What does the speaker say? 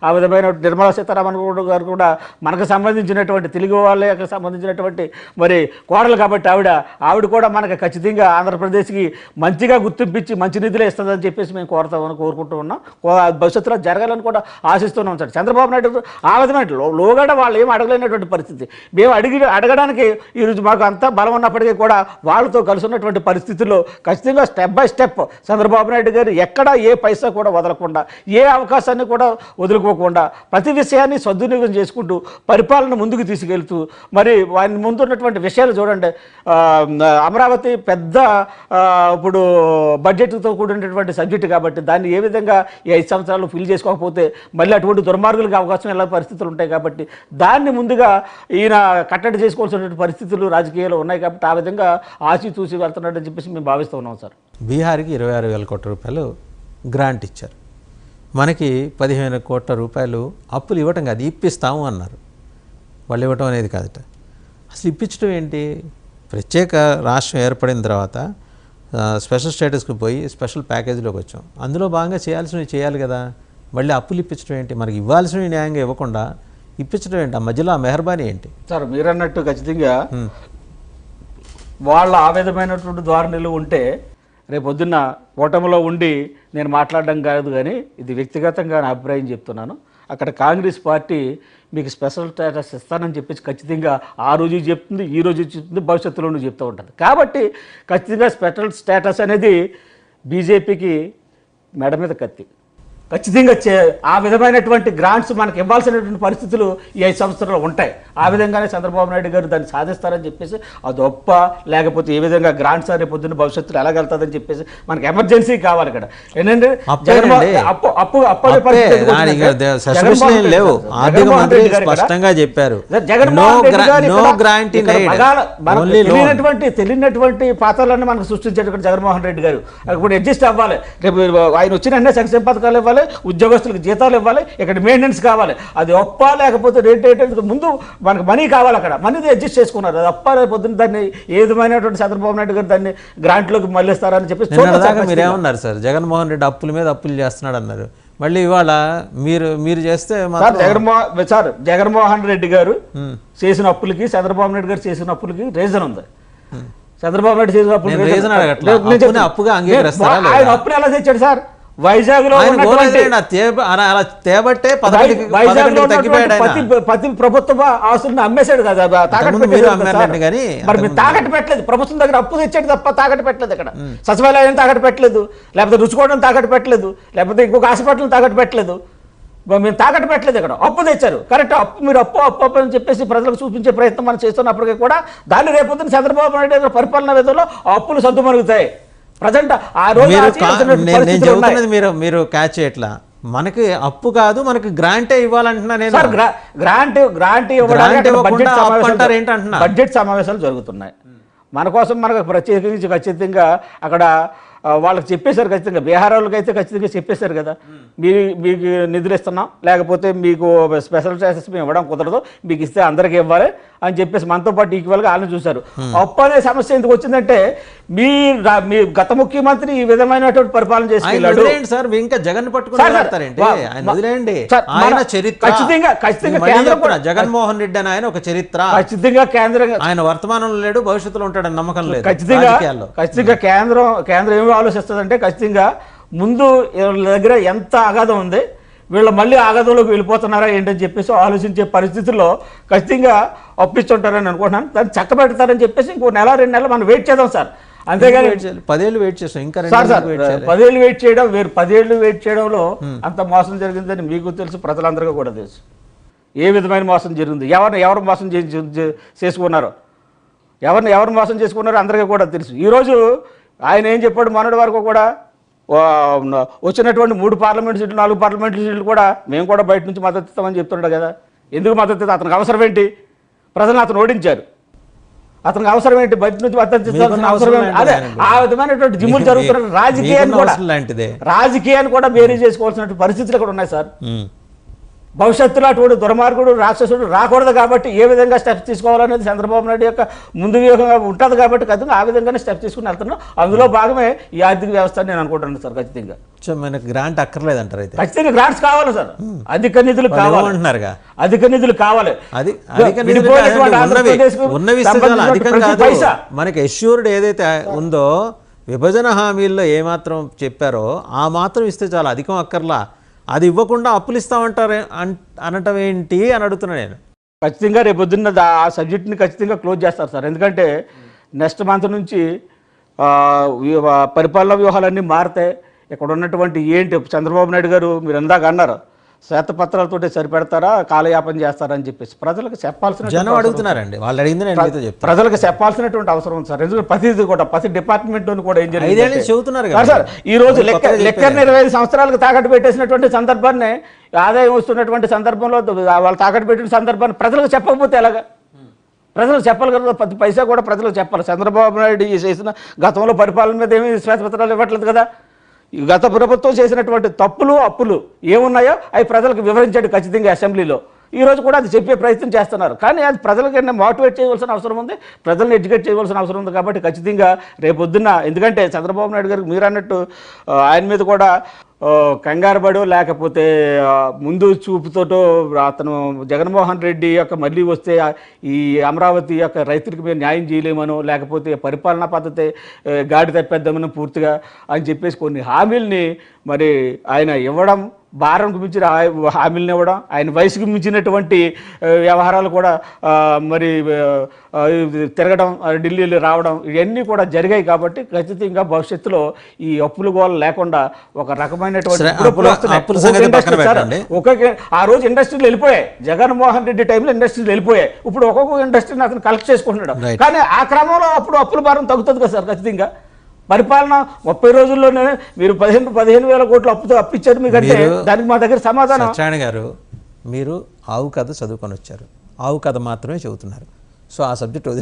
ఆ విధమైన నిర్మలా సీతారామన్ గారు కూడా మనకు సంబంధించినటువంటి తెలుగు వాళ్ళకి సంబంధించినటువంటి మరి కోడలు కాబట్టి ఆవిడ కూడా మనకు ఖచ్చితంగా ఆంధ్రప్రదేశ్కి మంచిగా గుర్తింపించి మంచి నిధులు ఇస్తుందని చెప్పేసి మేము కోరుకుంటూ ఉన్నాం. భవిష్యత్తులో జరగాలని కూడా ఆశిస్తున్నాం సార్. చంద్రబాబు నాయుడు ఆ విధమైన లోగడ వాళ్ళు ఏం అడగలేనటువంటి పరిస్థితి. మేము అడగడానికి ఈరోజు మాకు అంతా బలం ఉన్నప్పటికీ కూడా వాళ్ళతో కలిసి ఉన్నటువంటి పరిస్థితుల్లో ఖచ్చితంగా step by step Chandrababu Naidu గారు ఎక్కడ ఏ పైసా కూడా వదలకుండా ఏ అవకాశాన్ని కూడా వదులుకోకుండా ప్రతి విషయాన్ని సద్వినియోగం చేసుకుంటూ పరిపాలన ముందుకు తీసుకెళ్తూ మరి వారి ముందు ఉన్నటువంటి విషయాలు చూడండి. అమరావతి పెద్ద ఇప్పుడు బడ్జెట్తో కూడినటువంటి సబ్జెక్టు కాబట్టి దాన్ని ఏ విధంగా ఈ 5 సంవత్సరాలు ఫిల్ చేసుకోకపోతే మళ్ళీ అటువంటి దుర్మార్గులకు అవకాశం ఎలా పరిస్థితులు ఉంటాయి కాబట్టి దాన్ని ముందుగా ఈయన కట్టడి చేసుకోవాల్సినటువంటి పరిస్థితులు రాజకీయాలు ఉన్నాయి కాబట్టి ఆ విధంగా ఆచితూచి వెళ్తున్నాడని చెప్పేసి మేము భావిస్తూ ఉన్నాం సార్. బీహార్కి 26,000 కోట్ల రూపాయలు గ్రాంట్ ఇచ్చారు. మనకి 15 కోట్ల రూపాయలు అప్పులు ఇవ్వటం కాదు, ఇప్పిస్తాము అన్నారు. వాళ్ళు ఇవ్వటం అనేది కాదట. అసలు ఇప్పించడం ఏంటి? ప్రత్యేక రాష్ట్రం ఏర్పడిన తర్వాత స్పెషల్ స్టేటస్కి పోయి స్పెషల్ ప్యాకేజీలోకి వచ్చాం. అందులో భాగంగా చేయాల్సినవి చేయాలి కదా. మళ్ళీ అప్పులు ఇప్పించడం ఏంటి? మనకి ఇవ్వాల్సినవి న్యాయంగా ఇవ్వకుండా ఇప్పించడం ఏంటి? ఆ మధ్యలో ఆ మెహర్బానీ ఏంటి? సార్ మీరు అన్నట్టు ఖచ్చితంగా వాళ్ళ ఆ విధమైనటువంటి ధోరణిలు ఉంటే రేపొద్దున్న ఓటమిలో ఉండి నేను మాట్లాడడం కాదు, కానీ ఇది వ్యక్తిగతంగా నా అభిప్రాయం చెప్తున్నాను. అక్కడ కాంగ్రెస్ పార్టీ మీకు స్పెషల్ స్టేటస్ ఇస్తానని చెప్పేసి ఖచ్చితంగా ఆ రోజు చెప్తుంది, ఈ రోజు చెప్తుంది, భవిష్యత్తులోనూ చెప్తూ ఉంటుంది. కాబట్టి ఖచ్చితంగా స్పెషల్ స్టేటస్ అనేది బీజేపీకి మెడ మీద కత్తి. ఖచ్చితంగా ఆ విధమైనటువంటి గ్రాంట్స్ మనకు ఇవ్వాల్సినటువంటి పరిస్థితులు ఈ 5 సంవత్సరాలు ఉంటాయి. ఆ విధంగానే చంద్రబాబు నాయుడు గారు దాన్ని సాధిస్తారని చెప్పేసి అది ఒప్ప లేకపోతే ఏ విధంగా గ్రాంట్స్ అనే పొద్దున్న భవిష్యత్తులో ఎలాగెళ్తుందని చెప్పేసి మనకి ఎమర్జెన్సీ కావాలి ఇక్కడ. ఏంటంటే తెలియనటువంటి పాత్రలన్నీ మనకు సృష్టించేటువంటి జగన్మోహన్ రెడ్డి గారు ఇప్పుడు అడ్జస్ట్ అవ్వాలి. రేపు ఆయన వచ్చిన వెంటనే సంక్షేమ పథకాలు ఇవ్వాలి, ఉద్యోగస్తులకు జీతాలు ఇవ్వాలి, ఇక్కడ మెయింటెనెన్స్ కావాలి. అది ఒప్ప లేకపోతే రేట్ ఏంటంటే ముందు మనకు మనీ కావాలి. అక్కడ మనీది అడ్జస్ట్ చేసుకున్నారు. అది ఒప్ప పొద్దున్న దాన్ని ఏ విధమైనటువంటి చంద్రబాబు నాయుడు గారు దాన్ని గ్రాంట్లోకి మళ్ళిస్తారని చెప్పేసి మీరేమన్నారు సార్? జగన్మోహన్ రెడ్డి అప్పుల మీద అప్పులు చేస్తున్నాడు అన్నారు. మళ్ళీ ఇవాళ మీరు చేస్తే జగన్మోహన్ రెడ్డి గారు చేసిన అప్పులకి చంద్రబాబు నాయుడు గారు చేసిన అప్పులకి రీజన్ ఉంది. చంద్రబాబు నాయుడు చేసిన అప్పులు అప్పుగా అంగీకరిస్తారు. ఆయన అప్పులు ఎలా తెచ్చాడు సార్? వైజాగ్ లో ప్రతి ప్రభుత్వ ఆస్తులను అమ్మేశాడు కదా, తాకట్టు పెట్టలేదు. ప్రభుత్వం దగ్గర అప్పు తెచ్చాడు తప్ప తాకట్టు పెట్టలేదు. ఇక్కడ సచివాలయం తాకట్టు పెట్టలేదు, లేకపోతే రుచుకోవడం తాకట్టు పెట్టలేదు, లేకపోతే ఇంకొక హాస్పిటల్ తాకట్టు పెట్టలేదు. మేము తాకట్టు పెట్టలేదు. ఇక్కడ అప్పు తెచ్చారు. కరెక్ట్, అప్పు మీరు అప్పు అని చెప్పేసి ప్రజలకు చూపించే ప్రయత్నం మనం చేస్తున్నప్పటికీ కూడా దాన్ని రేపొద్దున చంద్రబాబు నాయుడు పరిపాలన విధంలో అప్పులు సద్దుమరుగుతాయి. ప్రజెంట్ ఆ రోజు నేను చెబుతున్నది మీరు క్యాచ్ చేయట్లా. మనకి అప్పు కాదు, మనకి గ్రాంటే ఇవ్వాలంటున్నా నేను. బడ్జెట్ సమావేశాలు జరుగుతున్నాయి. మన కోసం మనకు ప్రత్యేకించి ఖచ్చితంగా అక్కడ వాళ్ళకి చెప్పేశారు. ఖచ్చితంగా బీహార్ వాళ్ళకి అయితే ఖచ్చితంగా చెప్పేశారు కదా, మీకు నిధులు ఇస్తున్నాం, లేకపోతే మీకు స్పెషల్ స్టేటస్ మేము ఇవ్వడం కుదరదు, మీకు ఇస్తే అందరికీ ఇవ్వాలి అని చెప్పేసి మనతో పాటు ఈక్వల్గా వాళ్ళని చూశారు. అప్పు అనే సమస్య ఎందుకు వచ్చిందంటే మీ గత ముఖ్యమంత్రి ఈ విధమైనటువంటి పరిపాలన చేసుకెళ్ళాడు సార్. ఇంకా జగన్ జగన్మోహన్ రెడ్డి అని ఆయన ఒక చరిత్ర. ఖచ్చితంగా కేంద్రం ఆయన వర్తమానంలో లేడు, భవిష్యత్తులో ఉంటాడని నమ్మకం లేదు. ఖచ్చితంగా కేంద్రం ఏమి ఆలోచిస్తుందంటే ఖచ్చితంగా ముందు వీళ్ళ దగ్గర ఎంత అగాధం ఉంది, వీళ్ళు మళ్ళీ ఆగదంలోకి వెళ్ళిపోతున్నారా ఏంటని చెప్పేసి ఆలోచించే పరిస్థితుల్లో ఖచ్చితంగా అప్పిస్తుంటారని అనుకుంటున్నాను. దాన్ని చక్కబెడతారని చెప్పేసి ఇంకో 1-2 నెలలు మనం వెయిట్ చేద్దాం సార్. అంతేగాని 10 ఏళ్ళు వెయిట్ చేస్తాం. ఇంకా 10 ఏళ్ళు వెయిట్ చేయడం వేరు. 10 ఏళ్ళు వెయిట్ చేయడంలో అంత మోసం జరిగిందని మీకు తెలుసు, ప్రజలందరికీ కూడా తెలుసు ఏ విధమైన మోసం జరిగింది, ఎవరు మోసం చేసుకున్నారో, ఎవరు మోసం చేసుకున్నారో అందరికీ కూడా తెలుసు. ఈరోజు ఆయన ఏం చెప్పాడు? మొన్నటి వరకు కూడా వచ్చినటువంటి 3 పార్లమెంట్ సీట్లు 4 పార్లమెంట్ సీట్లు కూడా మేము కూడా బయట నుంచి మద్దతు ఇస్తామని చెప్తున్నాడు కదా. ఎందుకు మద్దతు ఇస్తా? అతనికి అవసరం ఏంటి? ప్రజలు అతను ఓడించారు. అతనికి అవసరం ఏంటి? బయట నుంచి మద్దతు ఇస్తాల్సిన అవసరం ఏంటి? అదే ఆ విధమైనటువంటి జిమ్ములు జరుగుతున్న రాజకీయాన్ని కూడా బేరీ చేసుకోవాల్సినటువంటి పరిస్థితులు కూడా ఉన్నాయి సార్. భవిష్యత్తులో అటువంటి దుర్మార్గుడు రాక్షసుడు రాకూడదు కాబట్టి ఏ విధంగా స్టెప్స్ తీసుకోవాలనేది చంద్రబాబు నాయుడు యొక్క ముందు వ్యూహంగా ఉంటుంది కాబట్టి ఖచ్చితంగా ఆ విధంగానే స్టెప్ తీసుకుని వెళ్తున్నాం. అందులో భాగమే ఈ ఆర్థిక వ్యవస్థ అని నేను అనుకుంటున్నాను సార్. ఖచ్చితంగా సో మనకు గ్రాంట్ అక్కర్లేదంటారు అయితే? ఖచ్చితంగా గ్రాంట్స్ కావాలి సార్, అధిక నిధులు కావాలి అంటున్నారుగా. అధిక నిధులు కావాలి. అది అధిక నిధులు కాదండి, ఉన్నవి ఇస్తే చాలా అధికం కాదు. మనకి ఎష్యూర్డ్ ఏదైతే ఉందో విభజన హామీల్లో ఏమాత్రం చెప్పారో ఆ మాత్రం ఇస్తే చాలా, అధికం అక్కర్లా. అది ఇవ్వకుండా అప్పులు ఇస్తామంటారు అనటం ఏంటి అని అడుగుతున్నా నేను. ఖచ్చితంగా రేపు పొద్దున్న ఆ సబ్జెక్ట్ని ఖచ్చితంగా క్లోజ్ చేస్తారు సార్. ఎందుకంటే నెక్స్ట్ మంత్ నుంచి పరిపాలనా వ్యూహాలన్నీ మారుతాయి. ఇక్కడ ఉన్నటువంటి ఏంటి చంద్రబాబు నాయుడు గారు మీరు ఇందాక అన్నారు శ్వేతపత్రాలతో సరిపెడతారా కాలయాపన చేస్తారని చెప్పేసి ప్రజలకు చెప్పాల్సిన జనం అడుగుతున్నారండి. వాళ్ళు అడిగింది నేను మీతో చెప్తాను. ప్రజలకు చెప్పాల్సినటువంటి అవసరం ఉంది సార్. ఎందుకంటే ప్రతిదీ కూడా ప్రతి డిపార్ట్మెంట్ కూడా ఏం జరిగింది చెబుతున్నారు సార్. ఈ రోజు లెక్కర్ 25 సంవత్సరాలకు తాకట్టు పెట్టేసినటువంటి సందర్భాన్ని, ఆదాయం వస్తున్నటువంటి సందర్భంలో వాళ్ళు తాకట్టు పెట్టిన సందర్భాన్ని ప్రజలకు చెప్పకపోతే ఎలాగా? ప్రజలకు చెప్పాలి కదా, 10 పైసా కూడా ప్రజలకు చెప్పాలి. చంద్రబాబు నాయుడు చేసిన గతంలో పరిపాలన మీద ఏమీ శ్వేతపత్రాలు ఇవ్వట్లేదు కదా. గత ప్రభుత్వం చేసినటువంటి తప్పులు అప్పులు ఏమున్నాయో అవి ప్రజలకు వివరించండి ఖచ్చితంగా అసెంబ్లీలో. ఈరోజు కూడా అది చెప్పే ప్రయత్నం చేస్తున్నారు. కానీ అది ప్రజలకన్నా మోటివేట్ చేయవలసిన అవసరం ఉంది, ప్రజలను ఎడ్యుకేట్ చేయవలసిన అవసరం ఉంది. కాబట్టి ఖచ్చితంగా రేపొద్దున్న, ఎందుకంటే చంద్రబాబు నాయుడు గారికి మీరు అన్నట్టు ఆయన మీద కూడా కంగారు పడో లేకపోతే ముందు చూపుతోటో అతను జగన్మోహన్ రెడ్డి యొక్క మళ్ళీ వస్తే ఈ అమరావతి యొక్క రైతులకు మేము న్యాయం చేయలేమనో లేకపోతే పరిపాలనా పద్ధతి గాడి తప్పేద్దామని పూర్తిగా అని చెప్పేసి కొన్ని హామీల్ని మరి ఆయన ఇవ్వడం, భారంకు మించిన హామీలను ఇవ్వడం, ఆయన వయసుకు మించినటువంటి వ్యవహారాలు కూడా మరి తిరగడం, ఢిల్లీలో రావడం ఇవన్నీ కూడా జరిగాయి. కాబట్టి ఖచ్చితంగా భవిష్యత్తులో ఈ అప్పుల గోల లేకుండా ఒక రకమైనటువంటి ఆ రోజు ఇండస్ట్రీలు వెళ్ళిపోయాయి. జగన్మోహన్ రెడ్డి టైంలో ఇండస్ట్రీలు వెళ్ళిపోయాయి. ఇప్పుడు ఒక్కొక్క ఇండస్ట్రీని అతను కలెక్ట్ చేసుకుంటున్నాడు. కానీ ఆ క్రమంలో అప్పుడు అప్పుల భారం తగ్గుతుంది కదా సార్. ఖచ్చితంగా పరిపాలన 30 రోజుల్లోనే మీరు 15,000 కోట్లు అప్పిచ్చారు మీకంటే దానికి మా దగ్గర సమాధానం. సత్యనారాయణ గారు, మీరు ఆవు కథ చదువుకొని వచ్చారు, ఆవు కథ మాత్రమే చెబుతున్నారు. సో ఆ సబ్జెక్ట్